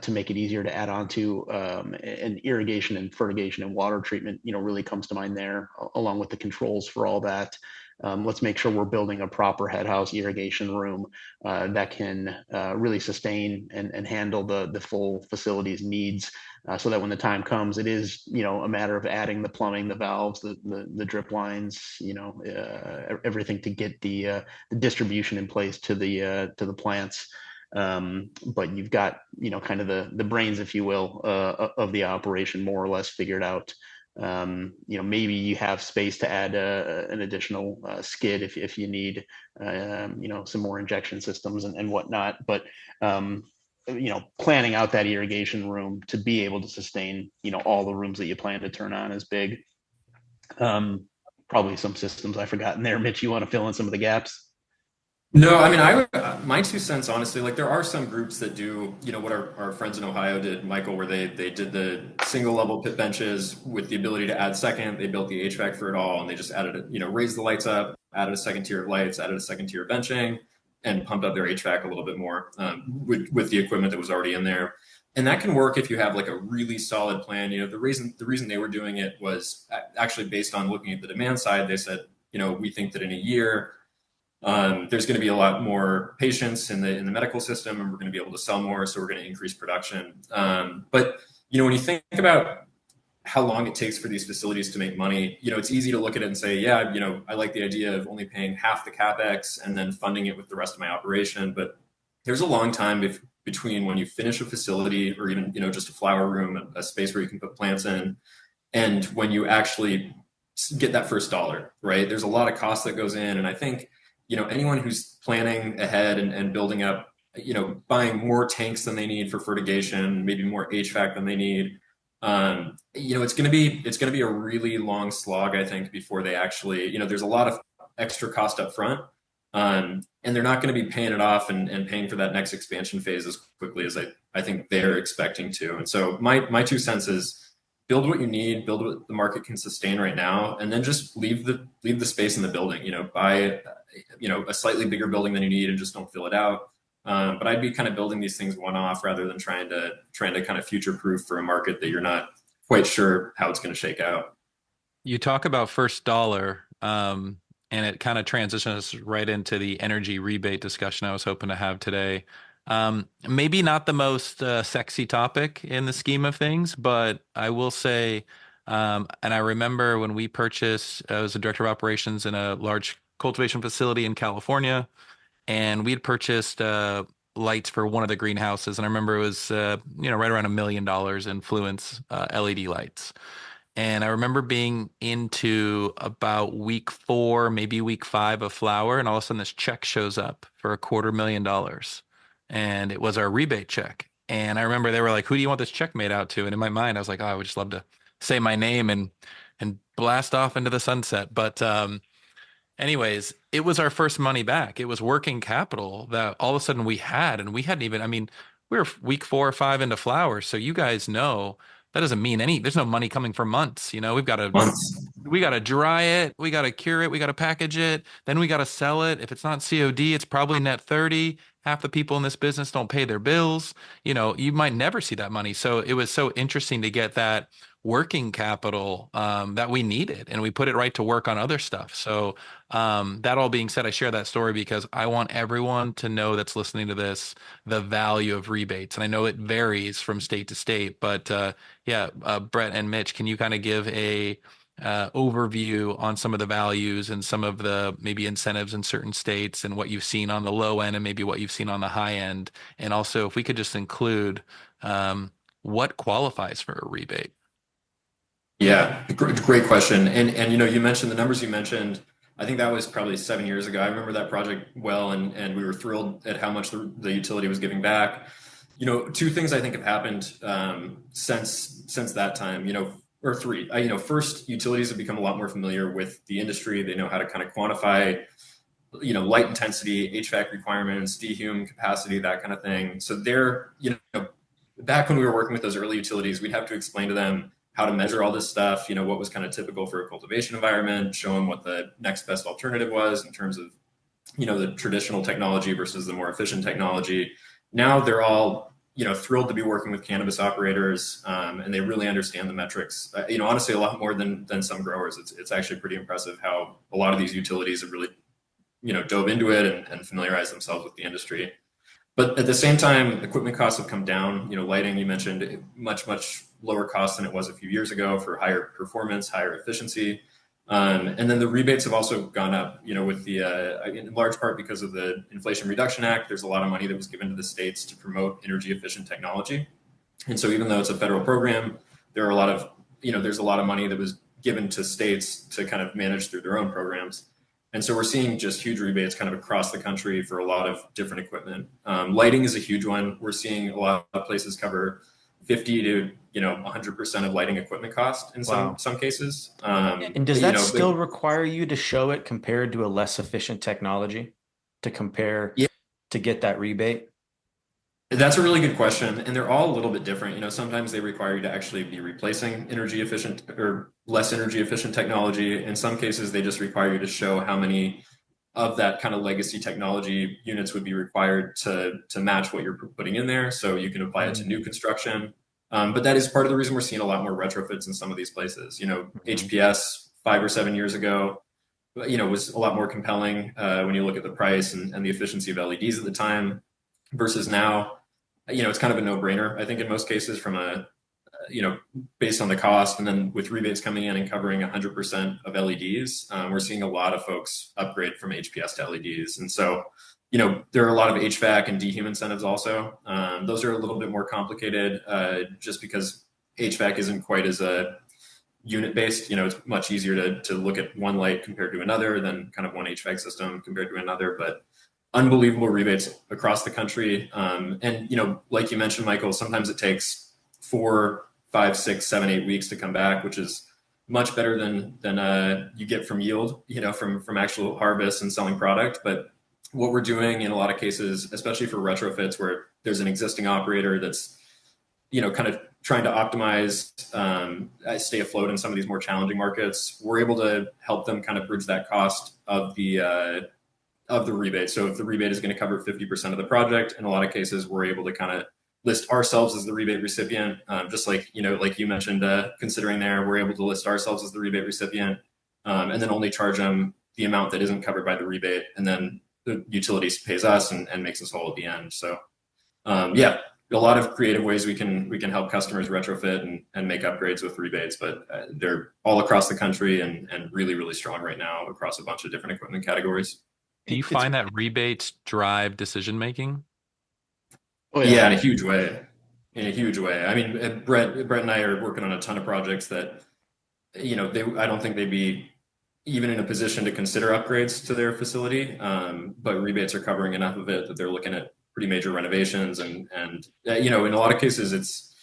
make it easier to add on to, and irrigation and fertigation and water treatment, really comes to mind there, along with the controls for all that. Let's make sure we're building a proper head house irrigation room that can really sustain and handle the full facility's needs, so that when the time comes, it is a matter of adding the plumbing, the valves, the drip lines, everything to get the distribution in place to the plants. But you've got kind of the brains, if you will, of the operation more or less figured out. Maybe you have space to add an additional skid if you need some more injection systems and whatnot. But planning out that irrigation room to be able to sustain all the rooms that you plan to turn on is big. Probably some systems I've forgotten there. Mitch, you want to fill in some of the gaps? No, I mean, my 2 cents, honestly, like there are some groups that do, what our friends in Ohio did, Michael, where they did the single level pit benches with the ability to add second. They built the HVAC for it all, and they just added, raised the lights up, added a second tier of lights, added a second tier of benching, and pumped up their HVAC a little bit more with the equipment that was already in there. And that can work if you have like a really solid plan. The reason they were doing it was actually based on looking at the demand side. They said, we think that in a year, there's going to be a lot more patients in the medical system, and we're going to be able to sell more, so we're going to increase production. But when you think about how long it takes for these facilities to make money, it's easy to look at it and say, yeah, I like the idea of only paying half the capex and then funding it with the rest of my operation. But there's a long time between when you finish a facility, or even just a flower room, a space where you can put plants in, and when you actually get that first dollar, right? There's a lot of cost that goes in, and I think anyone who's planning ahead and building up, buying more tanks than they need for fertigation, maybe more HVAC than they need, it's going to be a really long slog, I think, before they actually, there's a lot of extra cost up front, And they're not going to be paying it off and paying for that next expansion phase as quickly as I think they're expecting to. And so my 2 cents is build what you need, build what the market can sustain right now, and then just leave the space in the building. Buy a slightly bigger building than you need and just don't fill it out. But I'd be kind of building these things one off rather than trying to kind of future proof for a market that you're not quite sure how it's going to shake out. You talk about first dollar, and it kind of transitions right into the energy rebate discussion I was hoping to have today. Maybe not the most sexy topic in the scheme of things, but I will say, and I remember when we purchased, I was a director of operations in a large cultivation facility in California, and we had purchased lights for one of the greenhouses, and I remember it was right around $1 million in Fluence LED lights. And I remember being into about week 4, maybe week 5 of flower, and all of a sudden this check shows up for $250,000, and it was our rebate check. And I remember they were like, "Who do you want this check made out to?" And in my mind, I was like, "Oh, I would just love to say my name and blast off into the sunset." But anyways, it was our first money back. It was working capital that all of a sudden we had, and we hadn't even, I mean, we were week 4 or 5 into flowers. So you guys know that doesn't mean there's no money coming for months. Months. We got to dry it. We got to cure it. We got to package it. Then we got to sell it. If it's not COD, it's probably net 30. Half the people in this business don't pay their bills. You might never see that money. So it was so interesting to get that working capital that we needed, and we put it right to work on other stuff. So that all being said, I share that story because I want everyone to know that's listening to this, the value of rebates. And I know it varies from state to state, but Brett and Mitch, can you kind of give a overview on some of the values and some of the maybe incentives in certain states and what you've seen on the low end and maybe what you've seen on the high end? And also if we could just include what qualifies for a rebate. Yeah, great question. And you mentioned the numbers you mentioned. I think that was probably 7 years ago. I remember that project well, and we were thrilled at how much the utility was giving back. 2 things I think have happened since that time. Or 3. First, utilities have become a lot more familiar with the industry. They know how to kind of quantify, light intensity, HVAC requirements, dehume capacity, that kind of thing. So they're, back when we were working with those early utilities, we'd have to explain to them how to measure all this stuff, what was kind of typical for a cultivation environment, show them what the next best alternative was in terms of, the traditional technology versus the more efficient technology. Now they're all, thrilled to be working with cannabis operators, and they really understand the metrics, honestly, a lot more than some growers. It's actually pretty impressive how a lot of these utilities have really, dove into it and familiarized themselves with the industry. But at the same time, equipment costs have come down. Lighting, you mentioned, much lower cost than it was a few years ago for higher performance, higher efficiency. And then the rebates have also gone up, with in large part because of the Inflation Reduction Act. There's a lot of money that was given to the states to promote energy efficient technology. And so even though it's a federal program, there's a lot of money that was given to states to kind of manage through their own programs. And so we're seeing just huge rebates kind of across the country for a lot of different equipment. Lighting is a huge one. We're seeing a lot of places cover 50 to 100% of lighting equipment cost in some cases. And does that still require you to show it compared to a less efficient technology to compare to get that rebate? That's a really good question. And they're all a little bit different. Sometimes they require you to actually be replacing energy efficient or less energy efficient technology. In some cases, they just require you to show how many of that kind of legacy technology units would be required to match what you're putting in there. So you can apply it to new construction. But that is part of the reason we're seeing a lot more retrofits in some of these places. HPS 5 or 7 years ago, was a lot more compelling when you look at the price and the efficiency of LEDs at the time versus now. It's kind of a no-brainer, I think, in most cases from based on the cost. And then with rebates coming in and covering 100% of LEDs, we're seeing a lot of folks upgrade from HPS to LEDs. And so, there are a lot of HVAC and dehume incentives also. Those are a little bit more complicated just because HVAC isn't quite as a unit-based. It's much easier to look at one light compared to another than kind of one HVAC system compared to another. But unbelievable rebates across the country. And, like you mentioned, Michael, sometimes it takes 4, 5, 6, 7, 8 weeks to come back, which is much better than you get from yield, from actual harvest and selling product. But what we're doing in a lot of cases, especially for retrofits where there's an existing operator that's, kind of trying to optimize, stay afloat in some of these more challenging markets, we're able to help them kind of bridge that cost of the rebate. So if the rebate is going to cover 50% of the project, in a lot of cases, we're able to kind of list ourselves as the rebate recipient. Just like, like you mentioned, considering there, we're able to list ourselves as the rebate recipient, and then only charge them the amount that isn't covered by the rebate. And then the utilities pays us and makes us whole at the end. So yeah, a lot of creative ways we can help customers retrofit and make upgrades with rebates, but they're all across the country and really, really strong right now across a bunch of different equipment categories. Do you find that rebates drive decision making? Oh, Yeah, in a huge way. In a huge way. I mean, Brett and I are working on a ton of projects that, I don't think they'd be even in a position to consider upgrades to their facility. But rebates are covering enough of it that they're looking at pretty major renovations and in a lot of cases it's,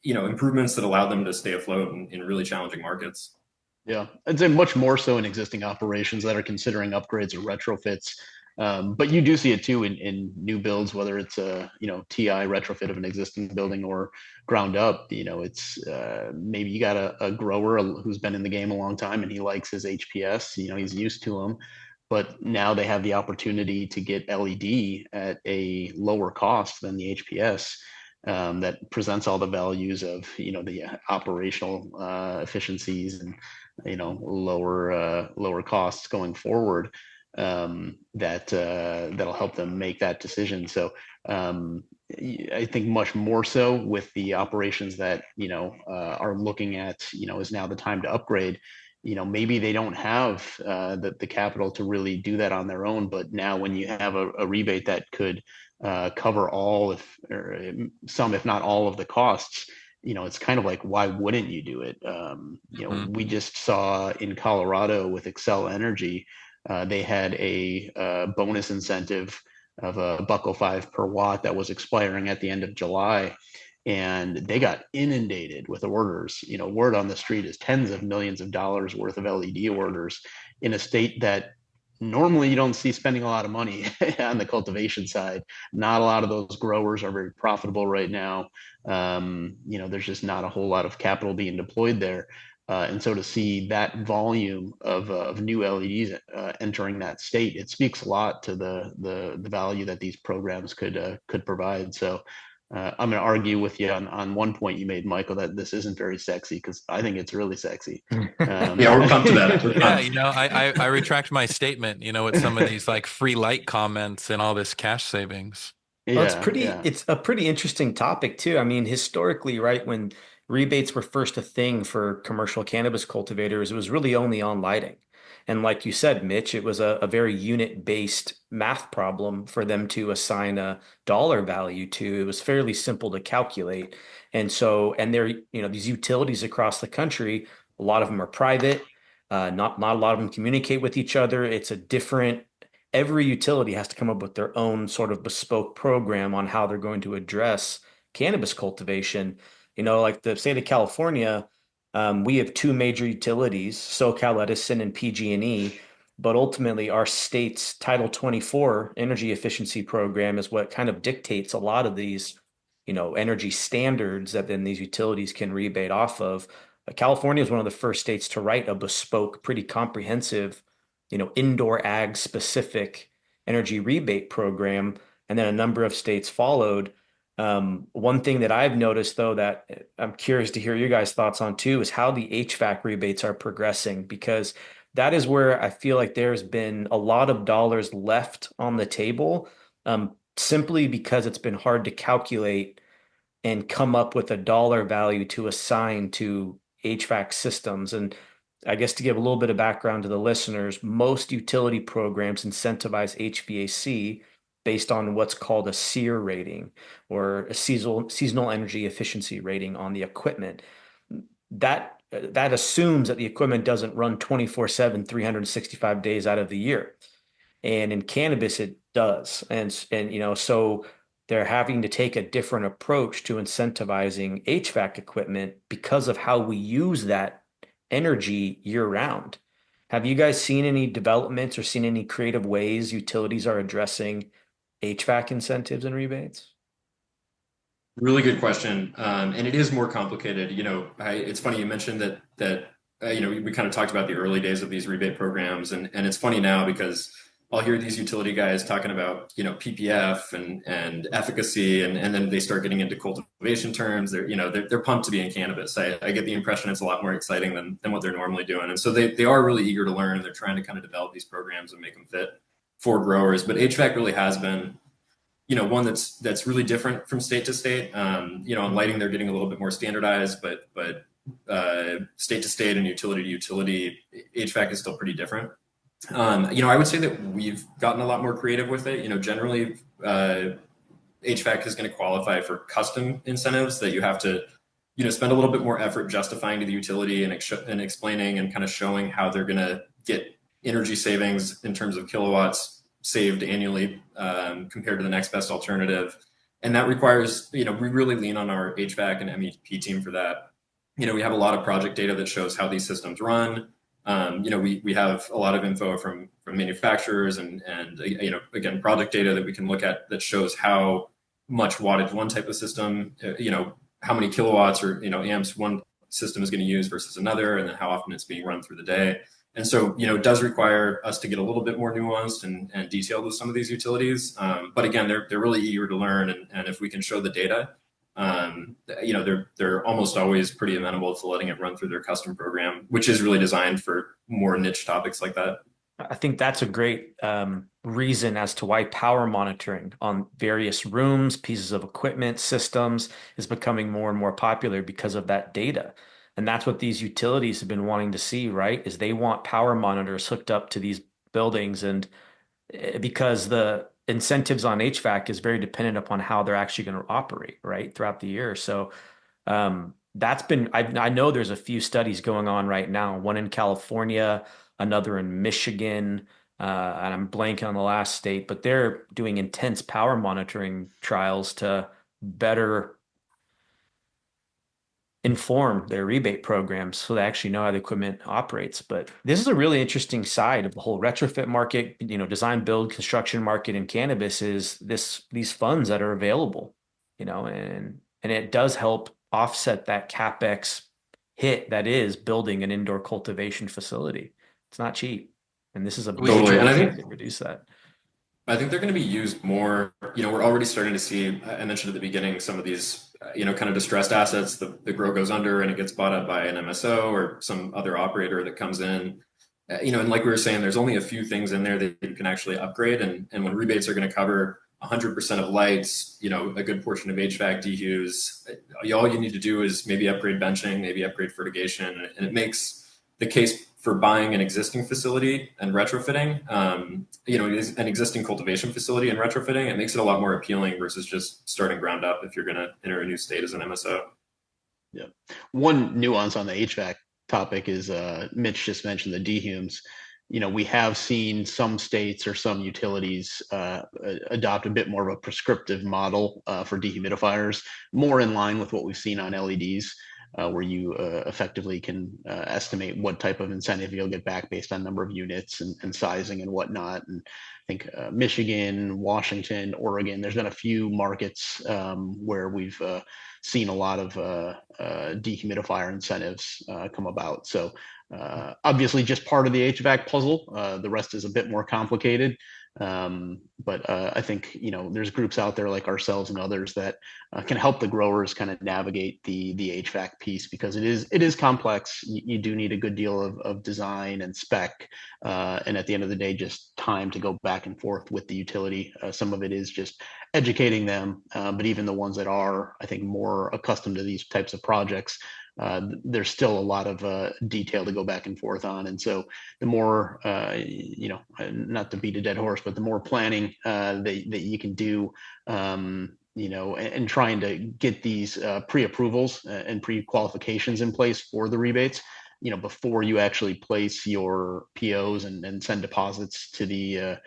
improvements that allow them to stay afloat in really challenging markets. Yeah, I'd say much more so in existing operations that are considering upgrades or retrofits. But you do see it too in new builds, whether it's a TI retrofit of an existing building or ground up. It's maybe you got a grower who's been in the game a long time and he likes his HPS. He's used to them, but now they have the opportunity to get LED at a lower cost than the HPS. That presents all the values of the operational efficiencies and lower costs going forward, that'll help them make that decision. So I think much more so with the operations that are looking at is now the time to upgrade. Maybe they don't have the capital to really do that on their own, but now when you have a rebate that could cover all, if not all of the costs, it's kind of like, why wouldn't you do it? We just saw in Colorado with Excel Energy, they had a bonus incentive of $1.05 per watt that was expiring at the end of July. And they got inundated with orders. Word on the street is tens of millions of dollars worth of LED orders in a state that normally you don't see spending a lot of money on the cultivation side. Not a lot of those growers are very profitable right now. There's just not a whole lot of capital being deployed there. And so to see that volume of new LEDs entering that state, it speaks a lot to the value that these programs could provide. So I'm going to argue with you on one point you made, Michael, that this isn't very sexy, because I think it's really sexy. Yeah, we're pumped to that. Yeah, I retract my statement, with some of these like free light comments and all this cash savings. Well, it's a pretty interesting topic too. I mean, historically, right, when rebates were first a thing for commercial cannabis cultivators, it was really only on lighting. And like you said, Mitch, it was a very unit-based math problem for them to assign a dollar value to. It was fairly simple to calculate. And so, and there, these utilities across the country, a lot of them are private. Not a lot of them communicate with each other. It's a different, every utility has to come up with their own sort of bespoke program on how they're going to address cannabis cultivation. Like the state of California, we have two major utilities, SoCal Edison and PG&E, but ultimately our state's Title 24 energy efficiency program is what kind of dictates a lot of these, energy standards that then these utilities can rebate off of. California is one of the first states to write a bespoke, pretty comprehensive, indoor ag specific energy rebate program, and then a number of states followed. One thing that I've noticed, though, that I'm curious to hear your guys' thoughts on too, is how the HVAC rebates are progressing, because that is where I feel like there's been a lot of dollars left on the table, simply because it's been hard to calculate and come up with a dollar value to assign to HVAC systems. And I guess to give a little bit of background to the listeners, most utility programs incentivize HVAC based on what's called a SEER rating, or a seasonal energy efficiency rating on the equipment. That assumes that the equipment doesn't run 24/7, 365 days out of the year. And in cannabis, it does. And so they're having to take a different approach to incentivizing HVAC equipment because of how we use that energy year round. Have you guys seen any developments or seen any creative ways utilities are addressing HVAC incentives and rebates? Really good question, and it is more complicated. It's funny you mentioned that we kind of talked about the early days of these rebate programs, and it's funny now because I'll hear these utility guys talking about PPF and efficacy, and then they start getting into cultivation terms. They're pumped to be in cannabis. I get the impression it's a lot more exciting than what they're normally doing, and so they are really eager to learn. They're trying to kind of develop these programs and make them fit for growers. But HVAC really has been one that's really different from state to state. On lighting, they're getting a little bit more standardized, but state to state and utility to utility, HVAC is still pretty different. I would say that we've gotten a lot more creative with it. Generally, HVAC is going to qualify for custom incentives that you have to, spend a little bit more effort justifying to the utility and explaining and kind of showing how they're going to get energy savings in terms of kilowatts saved annually compared to the next best alternative. And that requires, we really lean on our HVAC and MEP team for that. We have a lot of project data that shows how these systems run. We have a lot of info from manufacturers and again, project data that we can look at that shows how much wattage one type of system, how many kilowatts or, amps one system is going to use versus another, and then how often it's being run through the day. And so, it does require us to get a little bit more nuanced and detailed with some of these utilities. But again, they're really eager to learn. And if we can show the data, they're almost always pretty amenable to letting it run through their custom program, which is really designed for more niche topics like that. I think that's a great reason as to why power monitoring on various rooms, pieces of equipment, systems is becoming more and more popular because of that data. And that's what these utilities have been wanting to see, right? Is they want power monitors hooked up to these buildings. And because the incentives on HVAC is very dependent upon how they're actually going to operate, right, throughout the year. So that's been, I know there's a few studies going on right now, one in California, another in Michigan, and I'm blanking on the last state, but they're doing intense power monitoring trials to better inform their rebate programs so they actually know how the equipment operates. But this is a really interesting side of the whole retrofit market, design, build, construction market in cannabis is these funds that are available, and it does help offset that CapEx hit that is building an indoor cultivation facility. It's not cheap. And this is a big way to reduce that. I think they're going to be used more. We're already starting to see, I mentioned at the beginning, some of these, kind of distressed assets. The grow goes under and it gets bought up by an MSO or some other operator that comes in. And like we were saying, there's only a few things in there that you can actually upgrade. And when rebates are going to cover 100% of lights, a good portion of HVAC dehues, all you need to do is maybe upgrade benching, maybe upgrade fertigation. And it makes the case for buying an existing facility and retrofitting, an existing cultivation facility and retrofitting, it makes it a lot more appealing versus just starting ground up if you're going to enter a new state as an MSO. Yeah. One nuance on the HVAC topic is Mitch just mentioned the dehumes. We have seen some states or some utilities adopt a bit more of a prescriptive model for dehumidifiers, more in line with what we've seen on LEDs. Where you effectively can estimate what type of incentive you'll get back based on number of units and sizing and whatnot. And I think Michigan, Washington, Oregon, there's been a few markets where we've seen a lot of dehumidifier incentives come about. So obviously just part of the HVAC puzzle. The rest is a bit more complicated. But I think, there's groups out there like ourselves and others that can help the growers kind of navigate the HVAC piece, because it is complex. You do need a good deal of design and spec. And at the end of the day, just time to go back and forth with the utility. Some of it is just educating them. But even the ones that are, I think, more accustomed to these types of projects, there's still a lot of detail to go back and forth on. And so the more, not to beat a dead horse, but the more planning that you can do, and trying to get these pre-approvals and pre-qualifications in place for the rebates, before you actually place your POs and send deposits to the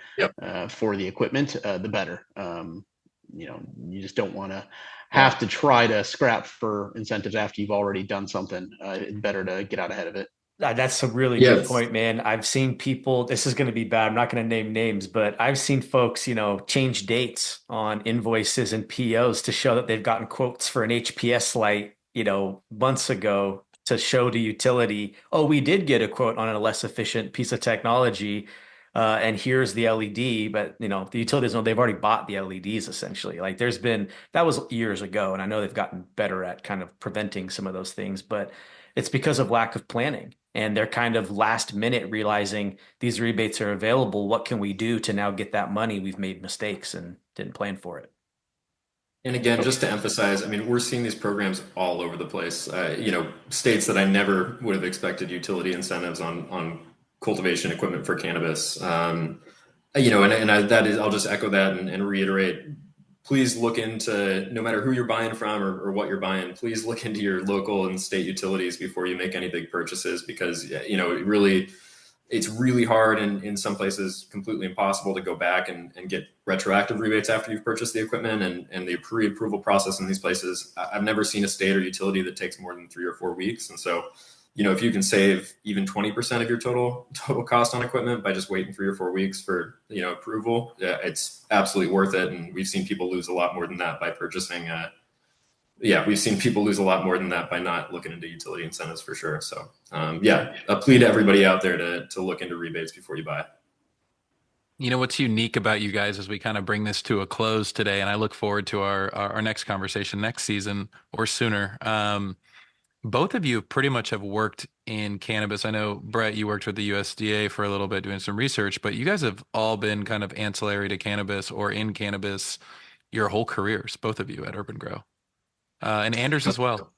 for the equipment, the better. You just don't want to have to try to scrap for incentives after you've already done something. It's better to get out ahead of it. That's a really good Yes. point, man. I've seen people, this is going to be bad. I'm not going to name names, but I've seen folks, change dates on invoices and POs to show that they've gotten quotes for an HPS light, months ago to show the utility, oh, we did get a quote on a less efficient piece of technology. And here's the LED, but the utilities know they've already bought the LEDs essentially. Like that was years ago, and I know they've gotten better at kind of preventing some of those things, but it's because of lack of planning. And they're kind of last minute realizing these rebates are available. What can we do to now get that money? We've made mistakes and didn't plan for it. And again, just to emphasize, I mean, we're seeing these programs all over the place. States that I never would have expected utility incentives on cultivation equipment for cannabis. That is, I'll just echo that and reiterate. Please look into, no matter who you're buying from or what you're buying, please look into your local and state utilities before you make any big purchases, because it's really hard and in some places completely impossible to go back and get retroactive rebates after you've purchased the equipment, and the pre-approval process in these places. I've never seen a state or utility that takes more than 3 or 4 weeks. And so, if you can save even 20% of your total cost on equipment by just waiting 3 or 4 weeks for, approval, it's absolutely worth it. And we've seen people lose a lot more than that by purchasing, we've seen people lose a lot more than that by not looking into utility incentives for sure. So, a plea to everybody out there to look into rebates before you buy. What's unique about you guys as we kind of bring this to a close today, and I look forward to our next conversation next season or sooner. Both of you pretty much have worked in cannabis. I know, Brett, you worked with the USDA for a little bit doing some research, but you guys have all been kind of ancillary to cannabis or in cannabis your whole careers, both of you at Urban Grow. And Anders as well.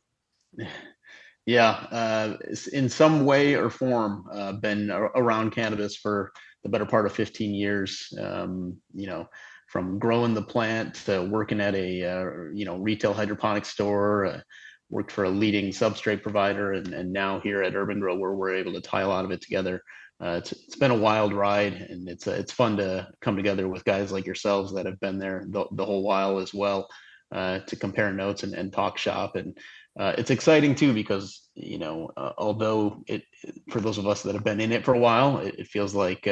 Yeah, in some way or form, been around cannabis for the better part of 15 years. From growing the plant to working at a retail hydroponic store, worked for a leading substrate provider, and now here at Urban Gro, where we're able to tie a lot of it together. It's been a wild ride, and it's fun to come together with guys like yourselves that have been there the whole while as well, to compare notes and talk shop. And it's exciting too, because although for those of us that have been in it for a while, it feels like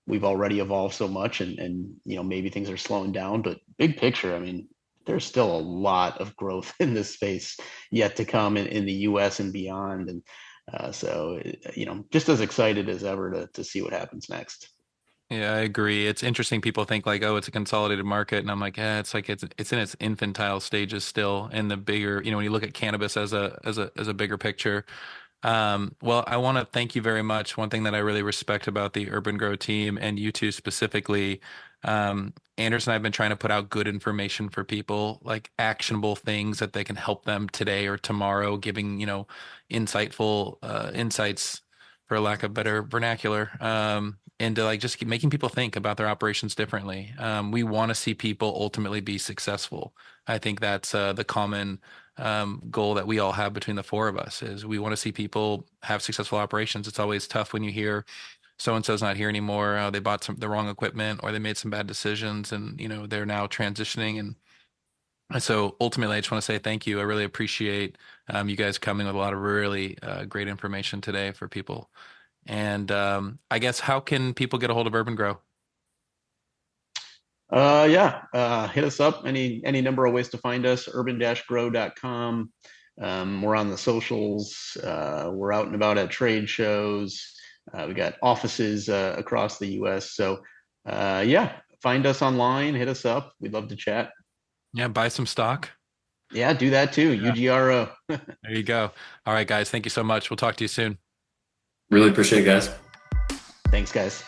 we've already evolved so much, and maybe things are slowing down. But big picture, I mean, there's still a lot of growth in this space yet to come in the US and beyond. And so, just as excited as ever to see what happens next. Yeah, I agree. It's interesting. People think like, oh, it's a consolidated market, and I'm like, yeah, it's like it's in its infantile stages still. In the bigger, when you look at cannabis as a bigger picture. Well, I want to thank you very much. One thing that I really respect about the Urban Grow team and you two specifically, Anders and I have been trying to put out good information for people, like actionable things that they can help them today or tomorrow, giving, insightful insights, for lack of better vernacular, and to like just keep making people think about their operations differently. We want to see people ultimately be successful. I think that's the common goal that we all have between the four of us, is we want to see people have successful operations. It's always tough when you hear so-and-so's not here anymore. They bought the wrong equipment, or they made some bad decisions, and they're now transitioning. And so ultimately, I just want to say thank you. I really appreciate you guys coming with a lot of really great information today for people. And I guess, how can people get a hold of Urban Grow? Hit us up. Any number of ways to find us. urban-grow.com. We're on the socials. We're out and about at trade shows. We got offices across the US. So find us online, hit us up. We'd love to chat. Yeah, buy some stock. Yeah, do that too. Yeah. UGRO. There you go. All right, guys. Thank you so much. We'll talk to you soon. Really appreciate it, guys. Thanks, guys.